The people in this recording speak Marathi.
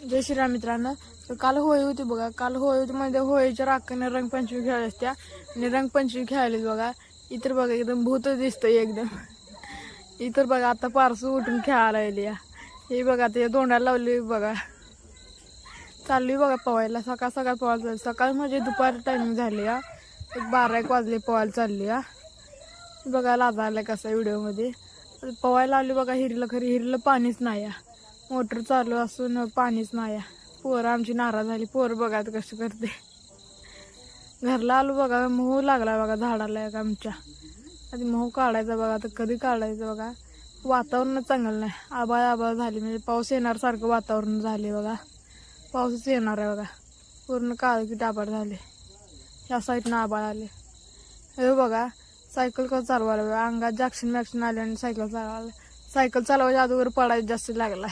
जय श्रीराम मित्रांनो. तर काल होळी होती बघा. काल होळी होती म्हणजे होळीच्या राखाने रंगपंचमी खेळायला असत्या आणि रंगपंचमी खेळायला बघा. इतर बघा एकदम भूत दिसतंय एकदम. इतर बघा आता पारसू उठून खेळायला येईल. हे बघा ते दोंडाला लावली बघा. चालली बघा पवायला. सकाळ सकाळ पवायला चालली. सकाळ म्हणजे दुपार टायमिंग झाली. 12-1 वाजले पवायला चालली. बघा लाजा आलाय कसा व्हिडिओमध्ये. पवायला आली बघा हिरीला. खरी हिरीला पाणीच नाही. मोटर चालू असून पाणीच नाही. पोरं आमची नाराज झाली. पोरं बघा कसं करते. घरला आलो बघा मोह लागला बघा झाडाला एक आमच्या. आधी मोह काढायचा बघा. तर कधी काढायचं बघा. वातावरण चांगलं नाही. आबाळ आबाळ झाली म्हणजे पाऊस येणार सारखं वातावरण झाले बघा. पाऊसच येणार आहे बघा. पूर्ण काळ की टापाट झाले. ह्या साईडनं आबाळ आले. हे बघा सायकल कसं चालवायला बघा. अंगात जॅक्शन मॅक्शन आले आणि सायकल चालवायला. सायकल चालवायच्या अगोदर पडायला जास्त लागला.